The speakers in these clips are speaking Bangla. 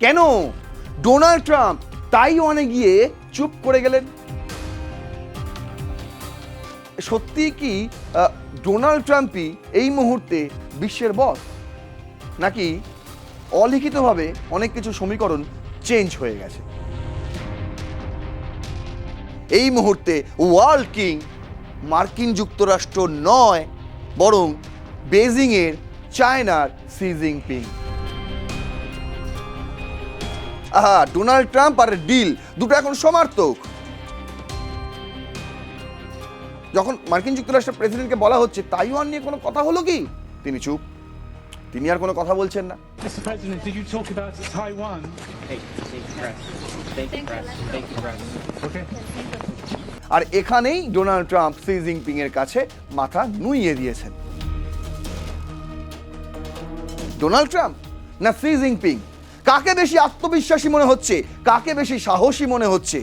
কেন ডোনাল্ড ট্রাম্প তাইওয়ানে গিয়ে চুপ করে গেলেন? সত্যি কি ডোনাল্ড ট্রাম্পই এই মুহূর্তে বিশ্বের বস, নাকি অলিখিতভাবে অনেক কিছু সমীকরণ চেঞ্জ হয়ে গেছে? এই মুহূর্তে ওয়ার্ল্ড কিং মার্কিন যুক্তরাষ্ট্র নয়, বরং বেজিংয়ের চায়নার she Jinping. Donald Trump R deal দুটো এখন সমার্থক। যখন মার্কিন যুক্তরাষ্ট্রের প্রেসিডেন্টকে বলা হচ্ছে তাইওয়ান নিয়ে কোনো কথা হলো কি, তিনি চুপ, তিনি আর কোনো কথা বলছেন না। Mr. President, did you talk about Taiwan? Okay. আর এখানেই ডোনাল্ড ট্রাম্প শি জিনপিং এর কাছে মাথা নুইয়ে দিয়েছেন। ডোনাল্ড ট্রাম্প না শি জিনপিং, কাকে বেশি আত্মবিশ্বাসী মনে হচ্ছে, কাকে বেশি সাহসী মনে হচ্ছে?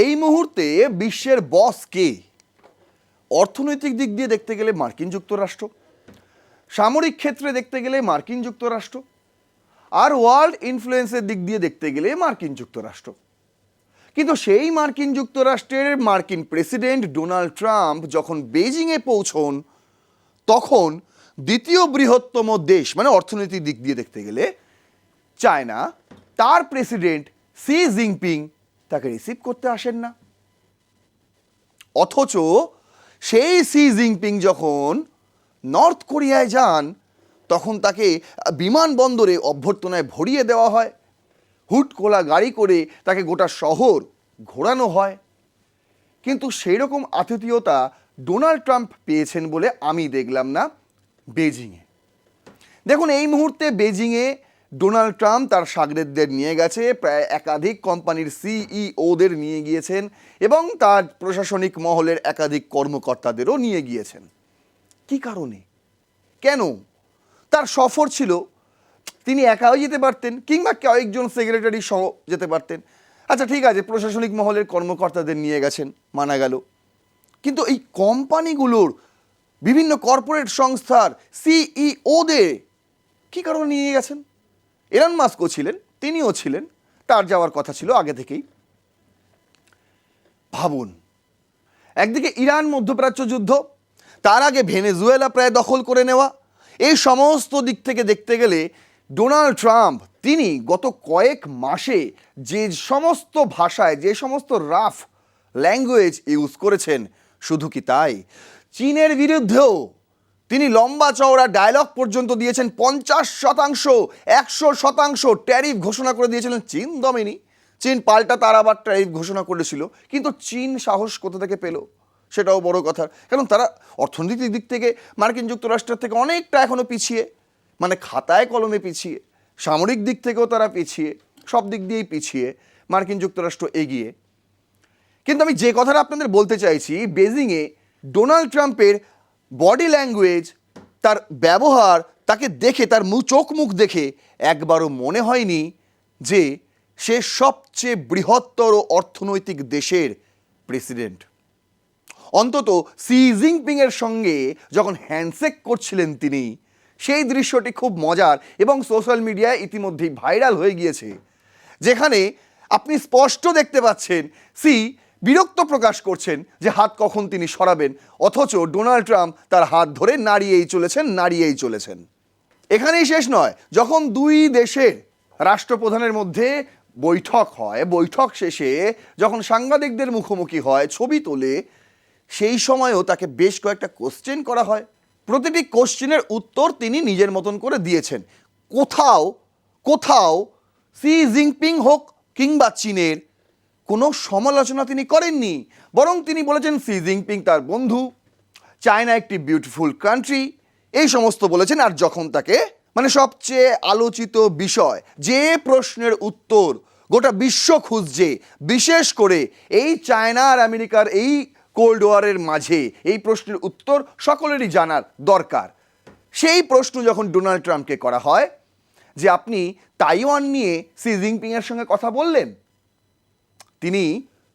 এই মুহূর্তে বিশ্বের বস কে? অর্থনৈতিক দিক দিয়ে দেখতে গেলে মার্কিন যুক্তরাষ্ট্র, সামরিক ক্ষেত্রে দেখতে গেলে মার্কিন যুক্তরাষ্ট্র, আর ওয়ার্ল্ড ইনফ্লুয়েন্সের দিক দিয়ে দেখতে গেলে মার্কিন যুক্তরাষ্ট্র। কিন্তু সেই মার্কিন যুক্তরাষ্ট্রের মার্কিন প্রেসিডেন্ট ডোনাল্ড ট্রাম্প যখন বেজিংয়ে পৌঁছন, তখন দ্বিতীয় বৃহত্তম দেশ, মানে অর্থনৈতিক দিক দিয়ে দেখতে গেলে চায়না, তার প্রেসিডেন্ট শি জিনপিং তাকে রিসিভ করতে আসেন না। অথচ সেই শি জিনপিং যখন নর্থ কোরিয়ায় যান, তখন তাকে বিমানবন্দরে অভ্যর্থনায় ভরিয়ে দেওয়া হয়, হুট খোলা গাড়ি করে তাকে গোটা শহর ঘোরানো হয়। কিন্তু সেই রকম আতিথেয়তা ডোনাল্ড ট্রাম্প পেয়েছেন বলে আমি দেখলাম না বেজিংয়ে। দেখুন, এই মুহূর্তে বেজিংয়ে ডোনাল্ড ট্রাম্প তার সাগরেদদের নিয়ে গেছে, প্রায় একাধিক কোম্পানির সিইওদের নিয়ে গিয়েছেন এবং তার প্রশাসনিক মহলের একাধিক কর্মকর্তাদেরও নিয়ে গিয়েছেন। কি কারণে, কেন? তার সফর ছিল, তিনি একাও যেতে পারতেন কিংবা কয়েকজন সেক্রেটারি সহ যেতে পারতেন। আচ্ছা ঠিক আছে, প্রশাসনিক মহলের কর্মকর্তাদের নিয়ে গেছেন, মানা গেল। কিন্তু এই কোম্পানিগুলোর বিভিন্ন কর্পোরেট সংস্থার সিইওদের কি কারণে নিয়ে গেছেন? এলন মাস্কও ছিলেন, তিনিও ছিলেন, তার যাওয়ার কথা ছিল আগে থেকেই। ভাবুন, একদিকে ইরান মধ্যপ্রাচ্য যুদ্ধ, তার আগে ভেনেজুয়েলা প্রায় দখল করে নেওয়া, এই সমস্ত দিক থেকে দেখতে গেলে ডোনাল্ড ট্রাম্প তিনি গত কয়েক মাসে যে সমস্ত ভাষায়, যে সমস্ত রাফ ল্যাঙ্গুয়েজ ইউজ করেছেন, শুধু কি তাই, চীনের বিরুদ্ধেও তিনি লম্বা চওড়া ডায়লগ পর্যন্ত দিয়েছেন। 50%, 100% ট্যারিফ ঘোষণা করে দিয়েছিলেন। চীন দমেনি, চীন পাল্টা তার আবার ট্যারিফ ঘোষণা করেছিল। কিন্তু চীন সাহস কোথা থেকে পেল, সেটাও বড় কথা। কারণ তারা অর্থনৈতিক দিক থেকে মার্কিন যুক্তরাষ্ট্রের থেকে অনেকটা এখনও পিছিয়ে, মানে খাতায় কলমে পিছিয়ে, সামরিক দিক থেকেও তারা পিছিয়ে, সব দিক দিয়েই পিছিয়ে, মার্কিন যুক্তরাষ্ট্র এগিয়ে। কিন্তু আমি যে কথাটা আপনাদের বলতে চাইছি, বেজিংয়ে ডোনাল্ড ট্রাম্পের বডি ল্যাঙ্গুয়েজ, তার ব্যবহার, তাকে দেখে, তার চোখ মুখ দেখে একবারও মনে হয়নি যে সে সবচেয়ে বৃহত্তর অর্থনৈতিক দেশের প্রেসিডেন্ট। অন্তত শি জিনপিংয়ের সঙ্গে যখন হ্যান্ডশেক করছিলেন তিনি, সেই দৃশ্যটি খুব মজার এবং সোশ্যাল মিডিয়ায় ইতিমধ্যেই ভাইরাল হয়ে গিয়েছে, যেখানে আপনি স্পষ্ট দেখতে পাচ্ছেন শি বিরক্ত প্রকাশ করছেন যে হাত কখন তিনি সরাবেন, অথচ ডোনাল্ড ট্রাম্প তার হাত ধরে নাড়িয়েই চলেছেন। এখানেই শেষ নয়, যখন দুই দেশের রাষ্ট্রপ্রধানের মধ্যে বৈঠক হয়, বৈঠক শেষে যখন সাংবাদিকদের মুখোমুখি হয়, ছবি তোলে, সেই সময়ও তাকে বেশ কয়েকটা কোশ্চেন করা হয়। প্রতিটি কোশ্চেনের উত্তর তিনি নিজের মতন করে দিয়েছেন। কোথাও শি জিনপিং হোক কিংবা চীনের কোনো সমালোচনা তিনি করেননি, বরং তিনি বলেছেন শি জিনপিং তার বন্ধু, চায়না একটি বিউটিফুল কান্ট্রি, এই সমস্ত বলেছেন। আর যখন তাকে, মানে সবচেয়ে আলোচিত বিষয়, যে প্রশ্নের উত্তর গোটা বিশ্ব খুঁজছে, বিশেষ করে এই চায়না আর আমেরিকার এই কোল্ড ওয়ারের মাঝে এই প্রশ্নের উত্তর সকলেরই জানার দরকার, সেই প্রশ্ন যখন ডোনাল্ড ট্রাম্পকে করা হয় যে আপনি তাইওয়ান নিয়ে শি জিনপিংয়ের সঙ্গে কথা বললেন, তিনি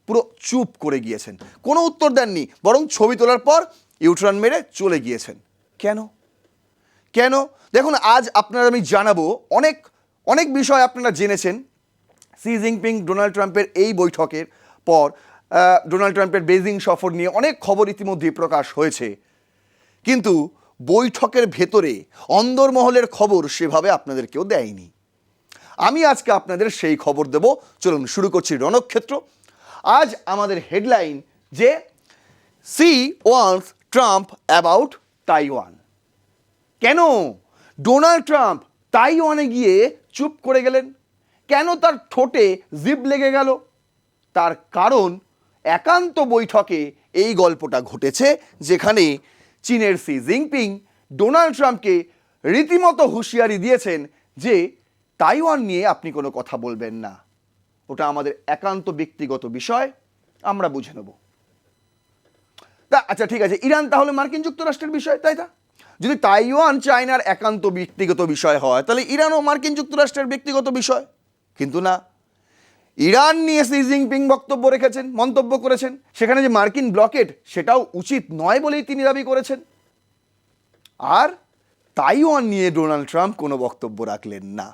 পুরো চুপ করে গিয়েছেন, কোনো উত্তর দেননি, বরং ছবি তোলার পর ইউটার্ন মেরে চলে গিয়েছেন। কেন? কেন? দেখুন, আজ আপনারা আমি জানাবো অনেক অনেক বিষয় আপনারা জেনেছেন। শি জিনপিং ডোনাল্ড ট্রাম্পের এই বৈঠকের পর ডোনাল্ড ট্রাম্পের বেজিং সফর নিয়ে অনেক খবর ইতিমধ্যেই প্রকাশ হয়েছে, কিন্তু বৈঠকের ভেতরে অন্দরমহলের খবর সেভাবে আপনাদেরকেও দেয়নি। আমি আজকে আপনাদের সেই খবর দেব। চলুন শুরু করছি রণক্ষেত্র। আজ আমাদের হেডলাইন যে Xi warns Trump about Taiwan. কেন ডোনাল্ড ট্রাম্প তাইওয়ানে গিয়ে চুপ করে গেলেন? কেন তার ঠোঁটে জিভ লেগে গেল? তার কারণ একান্ত বৈঠকে এই গল্পটা ঘটেছে, যেখানে চীনের শি জিনপিং ডোনাল্ড ট্রাম্পকে রীতিমতো হুঁশিয়ারি দিয়েছেন যে তাইওয়ান নিয়ে আপনি কোনো কথা বলবেন না, ওটা আমাদের একান্ত ব্যক্তিগত বিষয়, আমরা বুঝে নেব। তা আচ্ছা ঠিক আছে, ইরান তাহলে মার্কিন যুক্তরাষ্ট্রের বিষয়, তাই না? যদি তাইওয়ান চায়নার একান্ত ব্যক্তিগত বিষয় হয়, তাহলে ইরানও মার্কিন যুক্তরাষ্ট্রের ব্যক্তিগত বিষয়। কিন্তু না, ইরান নিয়ে শি জিনপিং বক্তব্য রেখেছেন, মন্তব্য করেছেন। সেখানে যে মার্কিন ব্লকেড সেটাও উচিত নয় বলেই তিনি দাবি করেছেন। আর তাইওয়ান নিয়ে ডোনাল্ড ট্রাম্প কোনো বক্তব্য রাখলেন না।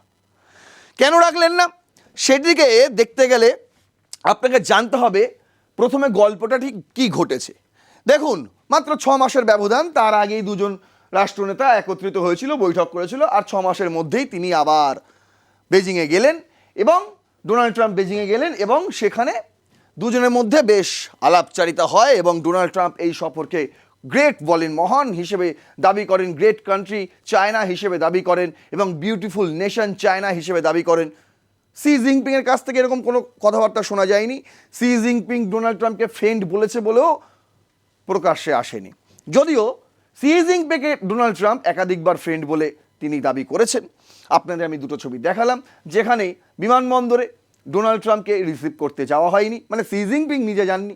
কেন রাখলেন না সেদিকে দেখতে গেলে আপনাকে জানতে হবে প্রথমে গল্পটা ঠিক কী ঘটেছে। দেখুন, মাত্র 6 মাসের ব্যবধান, তার আগেই দুজন রাষ্ট্রনেতা একত্রিত হয়েছিল, বৈঠক করেছিল, আর 6 মাসের মধ্যেই তিনি আবার বেজিংয়ে গেলেন এবং ডোনাল্ড ট্রাম্প বেজিংয়ে গেলেন এবং সেখানে দুজনের মধ্যে বেশ আলাপচারিতা হয় এবং ডোনাল্ড ট্রাম্প এই সফরকে গ্রেট বলেন, মহান হিসেবে দাবি করেন, গ্রেট কান্ট্রি চায়না হিসেবে দাবি করেন এবং বিউটিফুল নেশন চায়না হিসেবে দাবি করেন। শি জিনপিংয়ের কাছ থেকে এরকম কোনো কথাবার্তা শোনা যায়নি। শি জিনপিং ডোনাল্ড ট্রাম্পকে ফ্রেন্ড বলেছে বলেও প্রকাশ্যে আসেনি, যদিও শি জিনপিংকে ডোনাল্ড ট্রাম্প একাধিকবার ফ্রেন্ড বলে তিনি দাবি করেছেন। আপনাদের আমি দুটো ছবি দেখালাম, যেখানে বিমানবন্দরে ডোনাল্ড ট্রাম্পকে রিসিভ করতে যাওয়া হয়নি, মানে শি জিনপিং নিজে যাননি।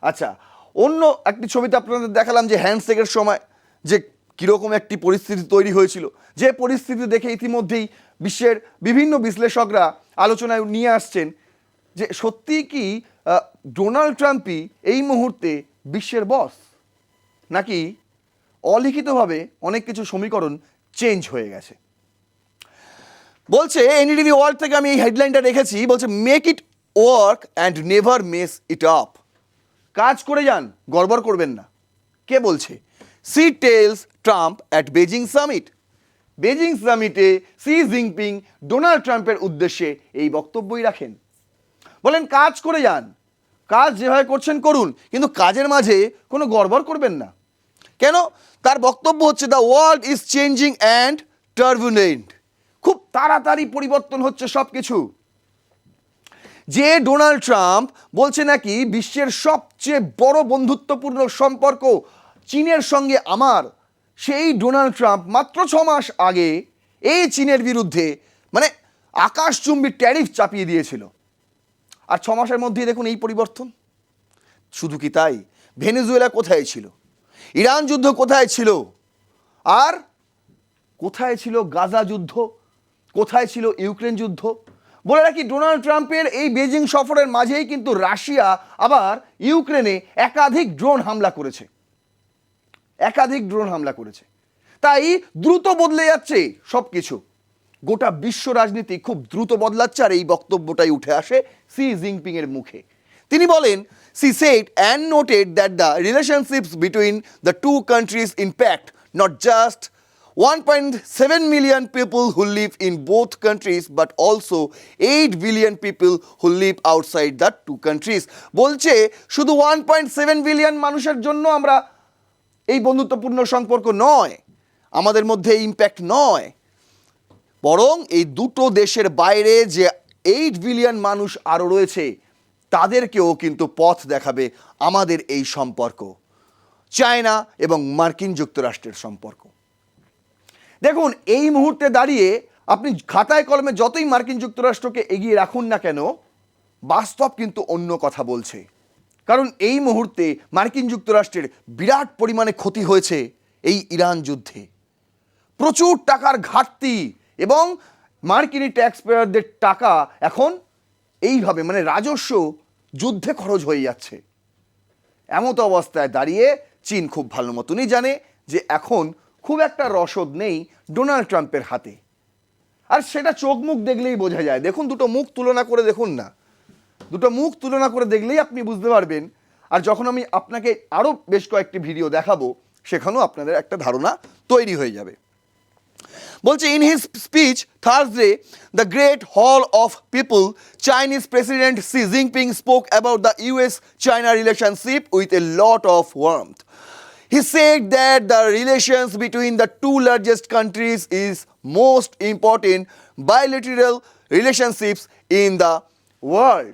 আচ্ছা, অন্য একটি ছবিতে আপনাদের দেখালাম যে হ্যান্ডশেকের সময় যে কীরকম একটি পরিস্থিতি তৈরি হয়েছিল, যে পরিস্থিতি দেখে ইতিমধ্যেই বিশ্বের বিভিন্ন বিশ্লেষকরা আলোচনায় নিয়ে আসছেন যে সত্যিই কি ডোনাল্ড ট্রাম্পই এই মুহূর্তে বিশ্বের বস, নাকি অলিখিতভাবে অনেক কিছু সমীকরণ চেঞ্জ হয়ে গেছে। বলছে এনডিটিভি ওয়ার্ল্ড থেকে আমি এই হেডলাইনটা রেখেছি, বলছে make it work and never mess it up. কাজ করে যান, গড়বড় করবেন না। কে বলছে? Xi tells Trump at Beijing summit. Beijing সামিটে শি জিনপিং ডোনাল্ড ট্রাম্পের উদ্দেশ্যে এই বক্তব্যই রাখেন, বলেন কাজ করে যান, কাজ যেভাবে করছেন করুন, কিন্তু কাজের মাঝে কোনো গড়বড় করবেন না। কেন? তার বক্তব্য হচ্ছে the world is changing and turbulent. খুব তাড়াতাড়ি পরিবর্তন হচ্ছে সব কিছু। যে ডোনাল্ড ট্রাম্প বলছে নাকি বিশ্বের সবচেয়ে বড় বন্ধুত্বপূর্ণ সম্পর্ক চীনের সঙ্গে আমার, সেই ডোনাল্ড ট্রাম্প মাত্র 6 মাস আগে এই চীনের বিরুদ্ধে মানে আকাশচুম্বী ট্যারিফ চাপিয়ে দিয়েছিল, আর 6 মাসের মধ্যেই দেখুন এই পরিবর্তন। শুধু কি তাই, ভেনেজুয়েলা কোথায় ছিল, ইরান যুদ্ধ কোথায় ছিল, আর কোথায় ছিল গাজা যুদ্ধ, কোথায় ছিল ইউক্রেন যুদ্ধ। বলে রাখি, ডোনাল্ড ট্রাম্পের এই বেজিং সফরের মাঝেই কিন্তু রাশিয়া আবার ইউক্রেনে একাধিক ড্রোন হামলা করেছে, একাধিক ড্রোন হামলা করেছে। তাই দ্রুত বদলে যাচ্ছে সব কিছু, গোটা বিশ্ব রাজনীতি খুব দ্রুত বদলাচ্ছে, আর এই বক্তব্যটাই উঠে আসে শি জিনপিং এর মুখে। তিনি বলেন, she said and noted that the relationships between the two countries impact not just 1.7 million people who live in both countries but also 8 billion people who live outside the two countries. বলছে শুধু 1.7 বিলিয়ন মানুষের জন্য আমরা এই বন্ধুত্বপূর্ণ সম্পর্ক নয়, আমাদের মধ্যে ইম্প্যাক্ট নয়, বরং এই দুটো দেশের বাইরে যে 8 বিলিয়ন মানুষ আরও রয়েছে তাদেরকেও কিন্তু পথ দেখাবে আমাদের এই সম্পর্ক, চায়না এবং মার্কিন যুক্তরাষ্ট্রের সম্পর্ক। দেখুন, এই মুহূর্তে দাঁড়িয়ে আপনি খাতায় কলমে যতই মার্কিন যুক্তরাষ্ট্রকে এগিয়ে রাখুন না কেন, বাস্তব কিন্তু অন্য কথা বলছে। কারণ এই মুহূর্তে মার্কিন যুক্তরাষ্ট্রের বিরাট পরিমাণে ক্ষতি হয়েছে এই ইরান যুদ্ধে, প্রচুর টাকার ঘাটতি এবং মার্কিনি ট্যাক্স পেয়ারদের টাকা এখন এইভাবে মানে রাজস্ব যুদ্ধে খরচ হয়ে যাচ্ছে। এমতো অবস্থায় দাঁড়িয়ে চীন খুব ভালো মতনই জানে যে এখন খুব একটা রসদ নেই ডোনাল্ড ট্রাম্পের হাতে। আর সেটা চোখ মুখ দেখলেই বোঝা যায়। দেখুন, দুটো মুখ তুলনা করে দেখুন না, দুটো মুখ তুলনা করে দেখলেই আপনি বুঝতে পারবেন। আর যখন আমি আপনাকে আরও বেশ কয়েকটি ভিডিও দেখাবো, সেখানেও আপনাদের একটা ধারণা তৈরি হয়ে যাবে। বলছে, in his speech Thursday the great hall of people, Chinese president Xi Jinping spoke about the US China relationship with a lot of warmth. He said that the relations between the two largest countries is most important bilateral relationships in the world.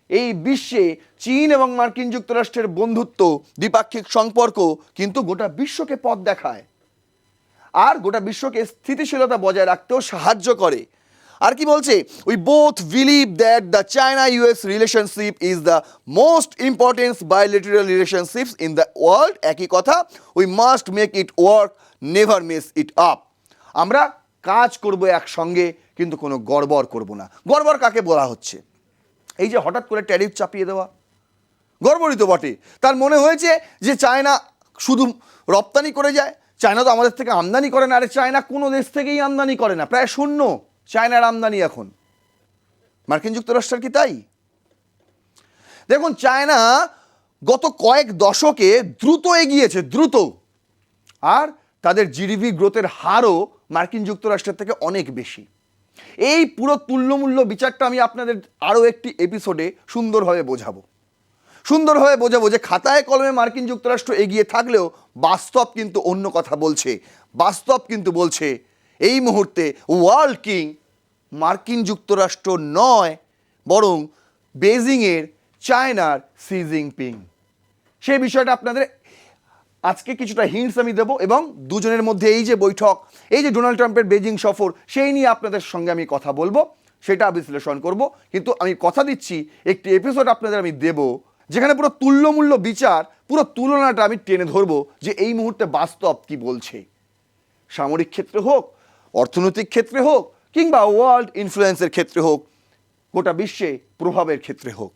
এই বিশ্বে চীন এবং মার্কিন যুক্তরাষ্ট্রের বন্ধুত্ব, দ্বিপাক্ষিক সম্পর্ক কিন্তু গোটা বিশ্বকে পথ দেখায় আর গোটা বিশ্বকে স্থিতিশীলতা বজায় রাখতেও সাহায্য করে। আর কি বলছে, we both believe that the China US relationship is the most important bilateral relationships in the world. একই কথা, we must make it work, never miss it up. আমরা কাজ করব একসঙ্গে, কিন্তু কোনো গড়বড় করব না। গড়বড় কাকে বলা হচ্ছে? এই যে হঠাৎ করে ট্যারিফ চাপিয়ে দেওয়া, গড়বড়ই তো বটে। তার মনে হয়েছে যে চায়না শুধু রপ্তানি করে যায়, চায়না তো আমাদের থেকে আমদানি করে না। আরে চায়না কোনো দেশ থেকেই আমদানি করে না, প্রায় শূন্য চায়নার আমদানি এখন। মার্কিন যুক্তরাষ্ট্রের কি তাই? দেখুন, চায়না গত কয়েক দশকে দ্রুত এগিয়েছে, দ্রুত। আর তাদের জিডিপি গ্রোথের হারও মার্কিন যুক্তরাষ্ট্রের থেকে অনেক বেশি। এই পুরো তুল্যমূল্য বিচারটা আমি আপনাদের আরও একটি এপিসোডে সুন্দরভাবে বোঝাবো যে খাতায় কলমে মার্কিন যুক্তরাষ্ট্র এগিয়ে থাকলেও বাস্তব কিন্তু অন্য কথা বলছে। বাস্তব কিন্তু বলছে এই মুহূর্তে ওয়ার্ল্ড কিং মার্কিন যুক্তরাষ্ট্র নয়, বরং বেজিংয়ের চায়নার সি জিনপিং। সেই বিষয়টা আপনাদের আজকে কিছুটা হিন্টস আমি দেবো, এবং দুজনের মধ্যে এই যে বৈঠক, এই যে ডোনাল্ড ট্রাম্পের বেজিং সফর, সেই নিয়ে আপনাদের সঙ্গে আমি কথা বলবো, সেটা বিশ্লেষণ করব। কিন্তু আমি কথা দিচ্ছি, একটি এপিসোড আপনাদের আমি দেব যেখানে পুরো তুল্যমূল্য বিচার, পুরো তুলনাটা আমি টেনে ধরবো যে এই মুহূর্তে বাস্তব কি বলছে, সামরিক ক্ষেত্রে হোক, অর্থনৈতিক ক্ষেত্রে হোক, কিংবা ওয়ার্ল্ড ইনফ্লুয়েন্সের ক্ষেত্রে হোক, গোটা বিশ্বে প্রভাবের ক্ষেত্রে হোক।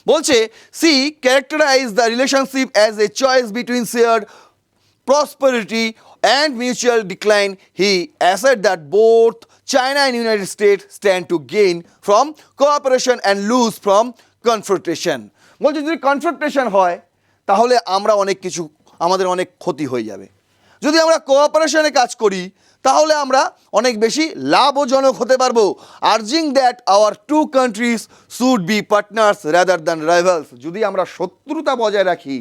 বলছে, Xi characterize the relationship as a choice between shared prosperity and mutual decline. He asserts that both China and United States stand to gain from cooperation and lose from confrontation. বলছে, যদি কনফ্রন্টেশন হয় তাহলে আমরা আমাদের অনেক ক্ষতি হয়ে যাবে। যদি আমরা কোঅপারেশনে কাজ করি তাহলে আমরা অনেক বেশি লাভজনক হতে পারবো। Urging that our two countries should be partners rather than rivals. যদি আমরা শত্রুতা বজায় রাখি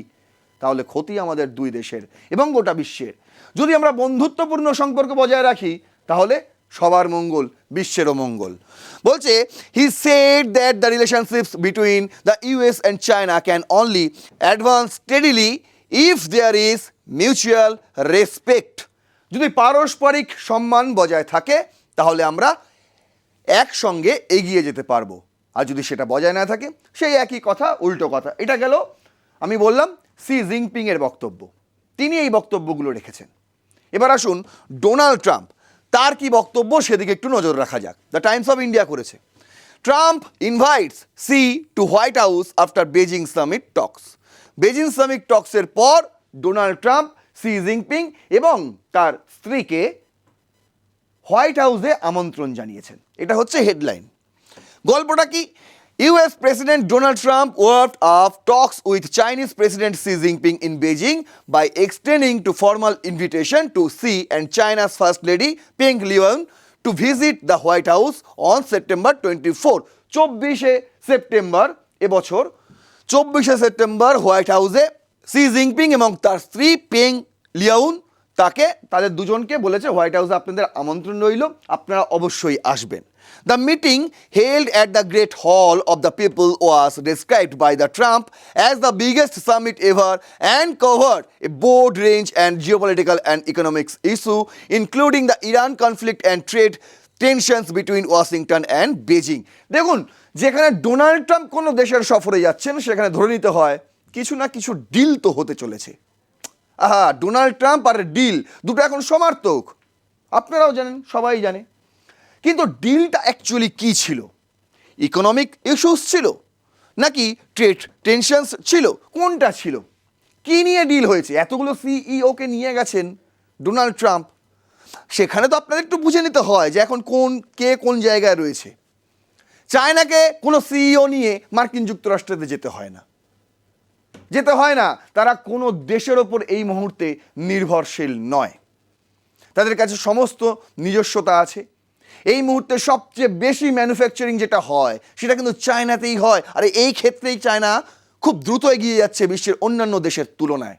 তাহলে ক্ষতি আমাদের দুই দেশের এবং গোটা বিশ্বের। যদি আমরা বন্ধুত্বপূর্ণ সম্পর্ক বজায় রাখি তাহলে সবার মঙ্গল, বিশ্বেরও মঙ্গল। বলছে, he said that the relationships between the US and China can only advance steadily if there is mutual respect. যদি পারস্পরিক সম্মান বজায় থাকে তাহলে আমরা একসঙ্গে এগিয়ে যেতে পারবো, আর যদি সেটা বজায় না থাকে সেই একই কথা, উল্টো কথা। এটা গেল, আমি বললাম, সি জিনপিংয়ের বক্তব্য। তিনি এই বক্তব্যগুলো রেখেছেন। এবার আসুন ডোনাল্ড ট্রাম্প, তার কি বক্তব্য সেদিকে একটু নজর রাখা যাক। দ্য টাইমস অফ ইন্ডিয়া করেছে, Trump invites Xi to White House after Beijing summit talks. Beijing summit টক্সের পর ডোনাল্ড ট্রাম্প সি জিনপিং এবং তার স্ত্রীকে হোয়াইট হাউসে আমন্ত্রণ জানিয়েছেন। এটা হচ্ছে হেডলাইন। গল্পটা কি? US President Donald Trump worked up talks with Chinese President Xi Jinping in Beijing by extending to formal invitation to Xi and China's First Lady Peng Liyuan to visit the White House on September 24. 24 September এবছর, 24 সেপ্টেম্বর হোয়াইট হাউসে সি জিনপিং এবং তার স্ত্রী পেং লিয়াউন তাদের দুজনকে বলেছে হোয়াইট হাউসে আপনাদের আমন্ত্রণ রইল, আপনারা অবশ্যই আসবেন। The meeting held at the Great Hall of the People was described by the Trump as the biggest summit ever and covered a broad range and geopolitical and economics issue, including the Iran conflict and trade tensions between Washington and Beijing. দেখুন, যেখানে ডোনাল্ড ট্রাম্প কোনো দেশের সফরে যাচ্ছেন সেখানে ধরে নিতে হয় কিছু না কিছু ডিল তো হতে চলেছে। ডোনাল্ড ট্রাম্প আর ডিল দুটো এখন সমার্থক, আপনারাও জানেন, সবাই জানে। কিন্তু ডিলটা অ্যাকচুয়ালি কী ছিল? ইকোনমিক ইস্যুস ছিল নাকি ট্রেড টেনশনস ছিল? কোনটা ছিল? কী নিয়ে ডিল হয়েছে? এতগুলো সিইওকে নিয়ে গেছেন ডোনাল্ড ট্রাম্প, সেখানে তো আপনাদের একটু বুঝে নিতে হয় যে এখন কে কোন জায়গায় রয়েছে। চায়নাকে কোনো সিইও নিয়ে মার্কিন যুক্তরাষ্ট্রেতে যেতে হয় না, তারা কোনো দেশের ওপর এই মুহূর্তে নির্ভরশীল নয়, তাদের কাছে সমস্ত নিজস্বতা আছে। এই মুহূর্তে সবচেয়ে বেশি ম্যানুফ্যাকচারিং যেটা হয় সেটা কিন্তু চায়নাতেই হয়, আর এই ক্ষেত্রেই চায়না খুব দ্রুত এগিয়ে যাচ্ছে বিশ্বের অন্যান্য দেশের তুলনায়।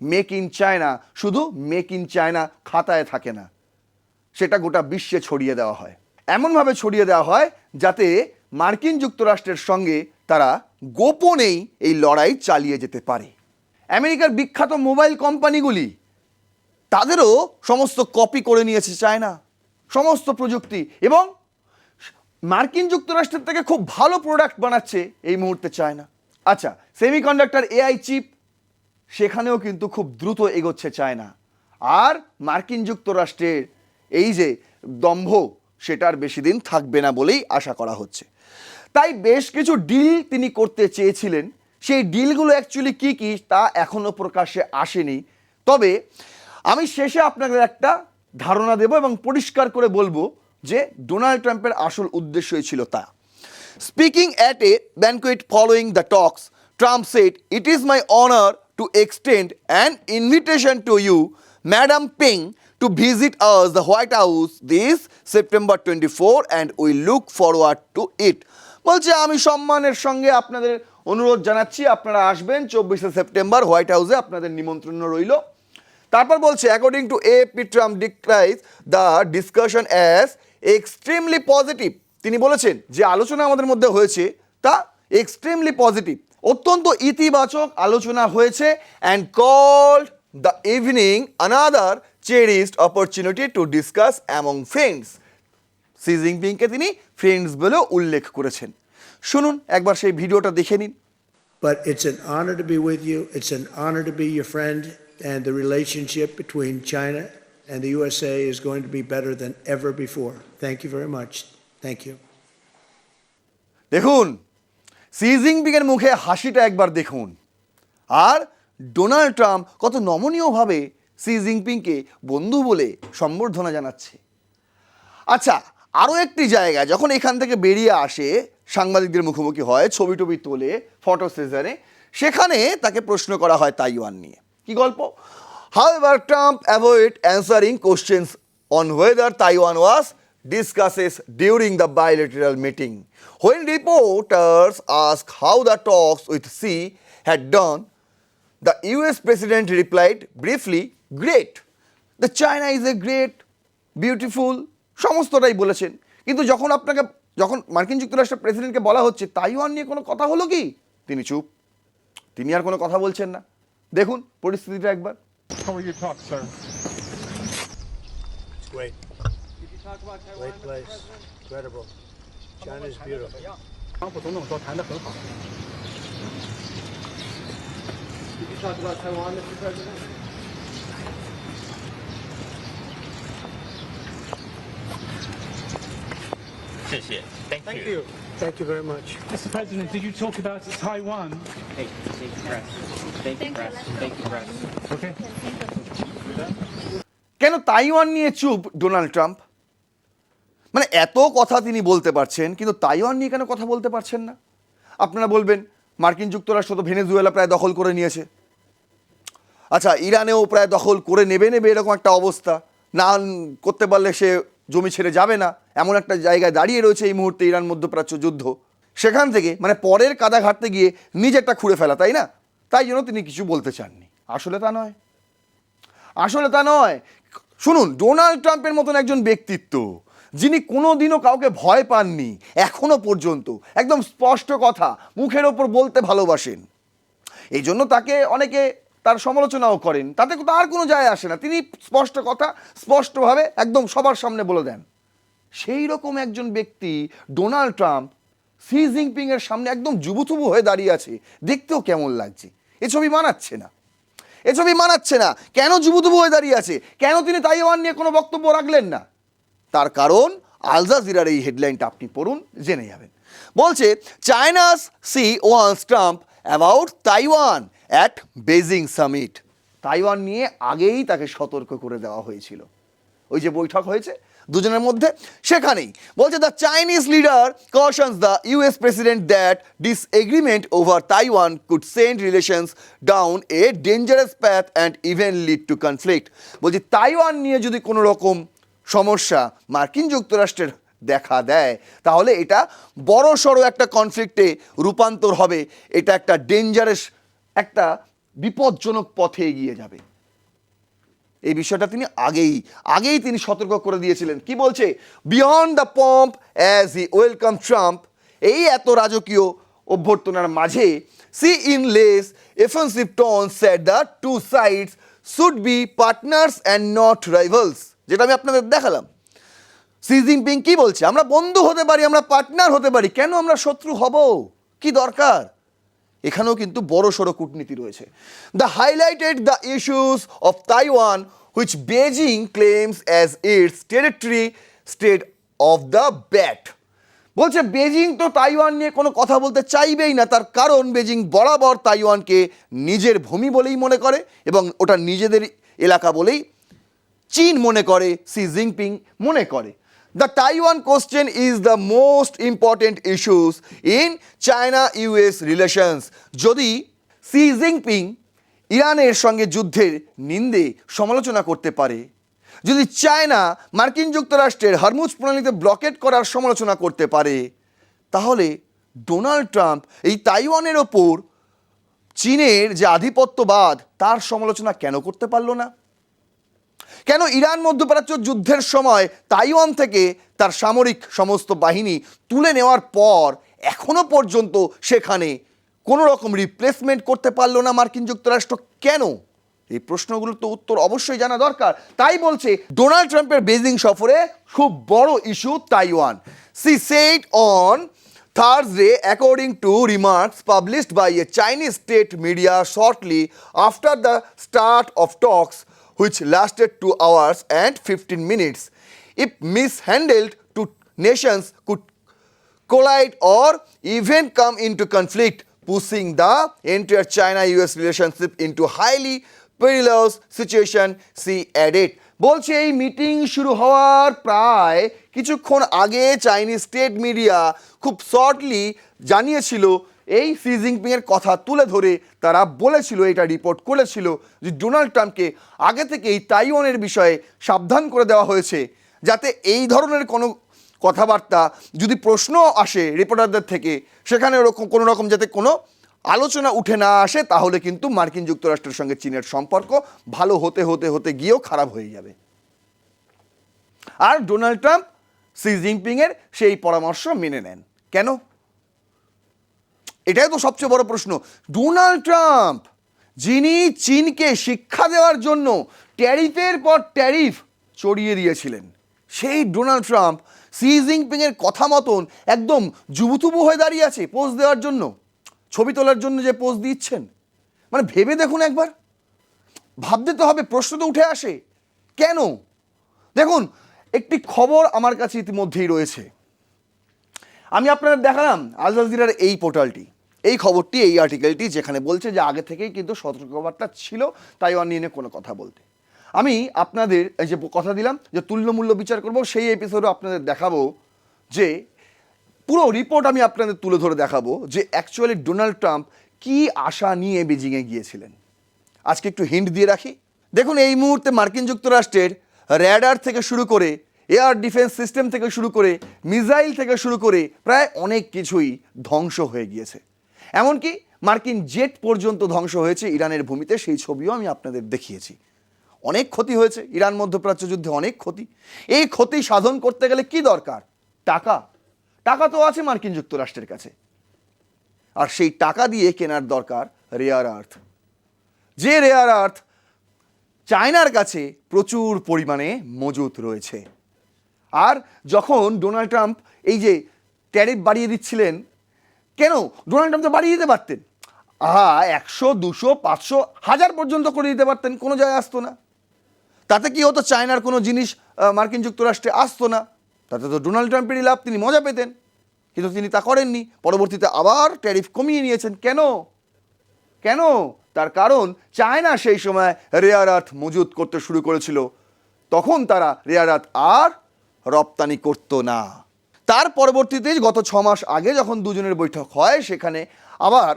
মেক ইন চায়না শুধু মেক ইন চায়না খাতায় থাকে না, সেটা গোটা বিশ্বে ছড়িয়ে দেওয়া হয়, এমনভাবে ছড়িয়ে দেওয়া হয় যাতে মার্কিন যুক্তরাষ্ট্রের সঙ্গে তারা গোপনেই এই লড়াই চালিয়ে যেতে পারে। আমেরিকার বিখ্যাত মোবাইল কোম্পানিগুলি, তাদেরও সমস্ত কপি করে নিয়েছে চায়না, সমস্ত প্রযুক্তি, এবং মার্কিন যুক্তরাষ্ট্রের থেকে খুব ভালো প্রোডাক্ট বানাচ্ছে এই মুহূর্তে চায়না। আচ্ছা, সেমিকন্ডাক্টর এআই চিপ, সেখানেও কিন্তু খুব দ্রুত এগোচ্ছে চায়না। আর মার্কিন যুক্তরাষ্ট্রের এই যে দম্ভ, সেটার বেশি দিন থাকবে না বলেই আশা করা হচ্ছে। তাই বেশ কিছু ডিল তিনি করতে চেয়েছিলেন, সেই ডিলগুলো অ্যাকচুয়ালি কী কী তা এখনও প্রকাশ্যে আসেনি। তবে আমি শেষে আপনাদের একটা ধারণা দেব এবং পরিষ্কার করে বলবো যে ডোনাল্ড ট্রাম্পের আসল উদ্দেশ্যই ছিল তা। Speaking at a banquet following the talks, Trump said, "It is my honor to extend an invitation to you, Madam Peng, to visit us, the White House, this September 24, and we look forward to it." বলছে, আমি সম্মানের সঙ্গে আপনাদের অনুরোধ জানাচ্ছি, আপনারা আসবেন 24শে সেপ্টেম্বর হোয়াইট হাউসে, আপনাদের নিমন্ত্রণ রইল। তারপর বলছে, according to AP, Trump declares the discussion as extremely positive. তিনি বলেছেন যে আলোচনা আমাদের মধ্যে হয়েছে তা এক্সট্রিমলি পজিটিভ, অত্যন্ত ইতিবাচক আলোচনা হয়েছে, and called the evening another cherished opportunity to discuss among friends. Xi জিনপিংকে তিনি ফ্রেন্ডস বলেও উল্লেখ করেছেন। শুনুন একবার সেই ভিডিওটা দেখে নিন। But it's an honor to be with you. It's an honor to be your friend. And the relationship between China and the USA is going to be better than ever before. Thank you very much. Thank you. দেখুন, শি জিনপিংয়ের মুখে হাসিটা একবার দেখুন, আর ডোনাল্ড ট্রাম্প কত নমনীয়ভাবে শি জিনপিংকে বন্ধু বলে সম্বর্ধনা জানাচ্ছে। আচ্ছা, আরও একটি জায়গা যখন এখান থেকে বেরিয়ে আসে, সাংবাদিকদের মুখোমুখি হয়, ছবি টবি তোলে ফটো সেশনে, সেখানে তাকে প্রশ্ন করা হয় তাইওয়ান নিয়ে। কি গল্প? However, Trump avoided answering questions on whether Taiwan was discussed during the bilateral meeting. When reporters asked how the talks with Xi had done, the US president replied briefly, "Great. The China is a great, beautiful," সমস্তটাই বলেছেন। কিন্তু যখন মার্কিন যুক্তরাষ্ট্রের প্রেসিডেন্টকে বলা হচ্ছে তাইওয়ান নিয়ে কোনো কথা হলো কি, তিনি চুপ, তিনি আর কোনো কথা বলছেন না। দেখুন পরিস্থিতিটা একবার। How were your talks, sir? It's great. Great place. Incredible. China is beautiful. 川普总统说谈得很好。Did you talk about Taiwan, Mr. President? Thank you. Thank you very much. Mr. President, did you talk about Taiwan? Thank you, press. Thank you, press. Thank you, press. Okay. কেন তাইওয়ান নিয়ে চুপ ডোনাল্ড ট্রাম্প? মানে এত কথা তিনি বলতে পারছেন, কিন্তু তাইওয়ান নিয়ে কেন কথা বলতে পারছেন না? আপনারা বলবেন মার্কিন যুক্তরাষ্ট্র তো ভেনেজুয়েলা প্রায় দখল করে নিয়েছে। আচ্ছা, ইরানেও প্রায় দখল করে নেবে এরকম একটা অবস্থা, না করতে পারলে সে জমি ছেড়ে যাবে না, এমন একটা জায়গায় দাঁড়িয়ে রয়েছে এই মুহূর্তে ইরান মধ্যপ্রাচ্য যুদ্ধ। সেখান থেকে মানে পরের কাদা ঘাটতে গিয়ে নিজেরটা খুঁড়ে ফেলা, তাই না? তাই জন্য তিনি কিছু বলতে চাননি। আসলে তা নয়, আসলে তা নয়। শুনুন, ডোনাল্ড ট্রাম্পের মতন একজন ব্যক্তিত্ব, যিনি কোনোদিনও কাউকে ভয় পাননি এখনো পর্যন্ত, একদম স্পষ্ট কথা মুখের ওপর বলতে ভালোবাসেন, এই জন্য তাকে অনেকে তার সমালোচনাও করেন, তাতে তার কোনো যায় আসে না। তিনি স্পষ্ট কথা স্পষ্টভাবে একদম সবার সামনে বলে দেন। সেই রকম একজন ব্যক্তি ডোনাল্ড ট্রাম্প শি জিনপিংয়ের সামনে একদম জুবুথুবু হয়ে দাঁড়িয়ে আছে, দেখতেও কেমন লাগছে। এ ছবি মানাচ্ছে না, এ ছবি মানাচ্ছে না। কেন জুবুথুবু হয়ে দাঁড়িয়ে আছে? কেন তিনি তাইওয়ান নিয়ে কোনো বক্তব্য রাখলেন না? তার কারণ আল জাজিরার এই হেডলাইনটা আপনি পড়ুন, জেনে যাবেন। বলছে, China's Xi warns Trump about Taiwan at Beijing summit. Taiwan নিয়ে আগেই তাকে সতর্ক করে দেওয়া হয়েছিল। ওই যে বৈঠক হয়েছে দুজনের মধ্যে, সেখানেই বলছে the Chinese leader cautions the US president that disagreement over Taiwan could send relations down a dangerous path and even lead to conflict. বলছি তাইওয়ান নিয়ে যদি কোনো রকম সমস্যা মার্কিন যুক্তরাষ্ট্রের দেখা দেয় তাহলে এটা বড় সড়ো একটা কনফ্লিক্টে রূপান্তর হবে, এটা একটা ডেঞ্জারাস, একটা বিপজ্জনক পথে এগিয়ে যাবে। এই বিষয়টা তিনি আগেই তিনি সতর্ক করে দিয়েছিলেন। কি বলছে? Beyond the pomp as he welcome Trump, এই এত রাজকীয় অভ্যর্থনার মাঝে Xi in less offensive tone said the two sides should be partners and not rivals. যেটা আমি আপনাদের দেখালাম। শি জিনপিং কি বলছে? আমরা বন্ধু হতে পারি, আমরা পার্টনার হতে পারি, কেন আমরা শত্রু হব? কি দরকার? এখানেও কিন্তু বড় সড়ো কূটনীতি রয়েছে। The highlighted the issues of Taiwan which Beijing claims as it's territory state of the bat. বলছে বেজিং তো তাইওয়ান নিয়ে কোনো কথা বলতে চাইবেই না, তার কারণ বেজিং বরাবর তাইওয়ানকে নিজের ভূমি বলেই মনে করে এবং ওটা নিজেদের এলাকা বলেই চীন মনে করে, শি জিনপিং মনে করে। The Taiwan question is the most important issues in China-US relations. যদি শি জিনপিং ইরানের সঙ্গে যুদ্ধের নিন্দে সমালোচনা করতে পারে, যদি চায়না মার্কিন যুক্তরাষ্ট্রের হরমুজ প্রণালীতে ব্লকেট করার সমালোচনা করতে পারে, তাহলে ডোনাল্ড ট্রাম্প এই তাইওয়ানের ওপর চীনের যে আধিপত্যবাদ তার সমালোচনা কেন করতে পারলো না? কেন ইরান মধ্যপ্রাচ্য যুদ্ধের সময় তাইওয়ান থেকে তার সামরিক সমস্ত বাহিনী তুলে নেওয়ার পর এখনো পর্যন্ত সেখানে কোনো রকম রিপ্লেসমেন্ট করতে পারলো না মার্কিন যুক্তরাষ্ট্র? কেন? এই প্রশ্নগুলোর তো উত্তর অবশ্যই জানা দরকার। তাই বলছে ডোনাল্ড ট্রাম্পের বেজিং সফরে খুব বড় issue Taiwan. She said on Thursday, according to remarks published by a Chinese state media shortly after the start of talks, which lasted 2 hours and 15 minutes. If mishandled, two nations could collide or even come into conflict, pushing the entire China-US relationship into highly perilous situation, she added. বলছে এই মিটিং শুরু হওয়ার প্রায় কিছুক্ষণ আগে চাইনিজ স্টেট মিডিয়া খুব শর্টলি জানিয়েছিল, এই শি জিনপিংয়ের কথা তুলে ধরে তারা বলেছিল, এটা রিপোর্ট করেছিল যে ডোনাল্ড ট্রাম্পকে আগে থেকেই তাইওয়ানের বিষয়ে সাবধান করে দেওয়া হয়েছে, যাতে এই ধরনের কোনো কথাবার্তা যদি প্রশ্ন আসে রিপোর্টারদের থেকে, সেখানে ওরকম কোনো রকম যাতে কোনো আলোচনা উঠে না আসে, তাহলে কিন্তু মার্কিন যুক্তরাষ্ট্রের সঙ্গে চীনের সম্পর্ক ভালো হতে হতে হতে গিয়েও খারাপ হয়ে যাবে। আর ডোনাল্ড ট্রাম্প শি জিনপিংয়ের সেই পরামর্শ মেনে নেন কেন? এটাই তো সবচেয়ে বড় প্রশ্ন। ডোনাল্ড ট্রাম্প যিনি চীনকে শিক্ষা দেওয়ার জন্য ট্যারিফের পর ট্যারিফ চড়িয়ে দিয়েছিলেন, সেই ডোনাল্ড ট্রাম্প শি জিনপিংয়ের কথা মতন একদম জুবুথুবু হয়ে দাঁড়িয়ে আছে পোজ দেওয়ার জন্য, ছবি তোলার জন্য যে পোজ দিচ্ছেন, মানে ভেবে দেখুন একবার, ভাবতে তো হবে, প্রশ্ন তো উঠে আসে কেন? দেখুন, একটি খবর আমার কাছে ইতিমধ্যেই রয়েছে, আমি আপনাদের দেখালাম আল জাজিরার এই পোর্টালটি, এই খবরটি, এই আর্টিকেলটি, যেখানে বলছে যে আগে থেকেই কিন্তু সতর্কবার্তা ছিল তাইওয়ান নিয়ে কোনো কথা বলতে। আমি আপনাদের এই যে কথা দিলাম যে তুল্যমূল্য বিচার করব, সেই এপিসোডও আপনাদের দেখাবো যে পুরো রিপোর্ট আমি আপনাদের তুলে ধরে দেখাবো যে অ্যাকচুয়ালি ডোনাল্ড ট্রাম্প কী আশা নিয়ে বেজিংয়ে গিয়েছিলেন। আজকে একটু হিন্ট দিয়ে রাখি। দেখুন, এই মুহূর্তে মার্কিন যুক্তরাষ্ট্রের র্যাডার থেকে শুরু করে এয়ার ডিফেন্স সিস্টেম থেকে শুরু করে মিসাইল থেকে শুরু করে প্রায় অনেক কিছুই ধ্বংস হয়ে গিয়েছে। এমনকি মার্কিন জেট পর্যন্ত ধ্বংস হয়েছে ইরানের ভূমিতে, সেই ছবিও আমি আপনাদের দেখিয়েছি। অনেক ক্ষতি হয়েছে ইরান মধ্যপ্রাচ্য যুদ্ধে, অনেক ক্ষতি। এই ক্ষতি সাধন করতে গেলে কি দরকার? টাকা। টাকা তো আছে মার্কিন যুক্তরাষ্ট্রের কাছে, আর সেই টাকা দিয়ে কেনার দরকার রেয়ার আর্থ, যে রেয়ার আর্থ চায়নার কাছে প্রচুর পরিমাণে মজুত রয়েছে। আর যখন ডোনাল্ড ট্রাম্প এই যে ট্যারিফ বাড়িয়ে দিচ্ছিলেন, কেন ডোনাল্ড ট্রাম্প তো বাড়িয়ে দিতে পারতেন, 100, 200, 500, 1000 পর্যন্ত করে দিতে পারতেন, কোনো যায় আসতো না। তাতে কি হতো? চায়নার কোনো জিনিস মার্কিন যুক্তরাষ্ট্রে আসতো না, তাতে তো ডোনাল্ড ট্রাম্পেরই লাভ, তিনি মজা পেতেন। কিন্তু তিনি তা করেননি, পরবর্তীতে আবার ট্যারিফ কমিয়ে নিয়েছেন। কেন? তার কারণ চায়না সেই সময় রেয়ার আর্থ মজুত করতে শুরু করেছিল, তখন তারা রেয়ার আর্থ আর রপ্তানি করতো না। তার পরবর্তীতে গত 6 মাস আগে যখন দুজনের বৈঠক হয়, সেখানে আবার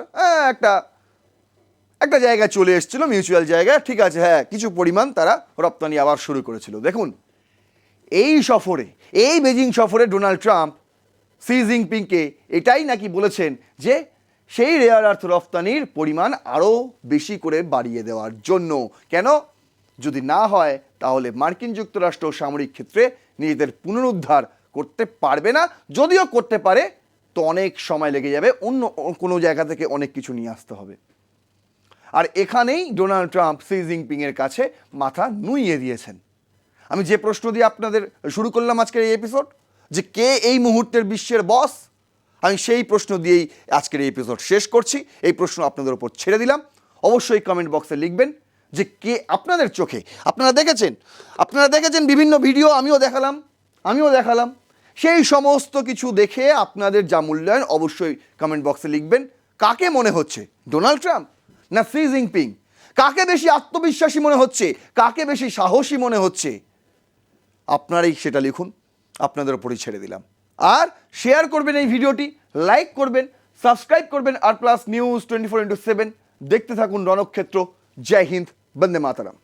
একটা জায়গায় চলে এসেছিল, মিউচুয়াল জায়গায়, ঠিক আছে, হ্যাঁ কিছু পরিমাণ তারা রপ্তানি আবার শুরু করেছিল। দেখুন এই বেজিং সফরে ডোনাল্ড ট্রাম্প শি জিনপিংকে এটাই নাকি বলেছেন যে সেই রেয়ার আর্থ রপ্তানির পরিমাণ আরও বেশি করে বাড়িয়ে দেওয়ার জন্য। কেন? যদি না হয় তাহলে মার্কিন যুক্তরাষ্ট্র সামরিক ক্ষেত্রে নিজেদের পুনরুদ্ধার করতে পারবে না, যদিও করতে পারে তো অনেক সময় লেগে যাবে, অন্য কোনো জায়গা থেকে অনেক কিছু নিয়ে আসতে হবে। আর এখানেই ডোনাল্ড ট্রাম্প শি জিনপিংয়ের কাছে মাথা নুইয়ে দিয়েছেন। আমি যে প্রশ্ন দিয়ে আপনাদের শুরু করলাম আজকের এই এপিসোড, যে কে এই মুহূর্তের বিশ্বের বস, আমি সেই প্রশ্ন দিয়েই আজকের এই এপিসোড শেষ করছি। এই প্রশ্ন আপনাদের উপর ছেড়ে দিলাম, অবশ্যই কমেন্ট বক্সে লিখবেন যে কে আপনাদের চোখে আপনারা দেখেছেন বিভিন্ন ভিডিও, আমিও দেখালাম সেই সমস্ত কিছু দেখে আপনাদের যা মূল্যায়ন অবশ্যই কমেন্ট বক্সে লিখবেন। কাকে মনে হচ্ছে, ডোনাল্ড ট্রাম্প না শি জিনপিং? কাকে বেশি আত্মবিশ্বাসী মনে হচ্ছে, কাকে বেশি সাহসী মনে হচ্ছে? আপনারাই সেটা লিখুন, আপনাদের উপরই ছেড়ে দিলাম। আর শেয়ার করবেন এই ভিডিওটি, লাইক করবেন, সাবস্ক্রাইব করবেন আর প্লাস নিউজ 24x7 দেখতে থাকুন রণক্ষেত্র। জয় হিন্দ, বন্দে মাতরম।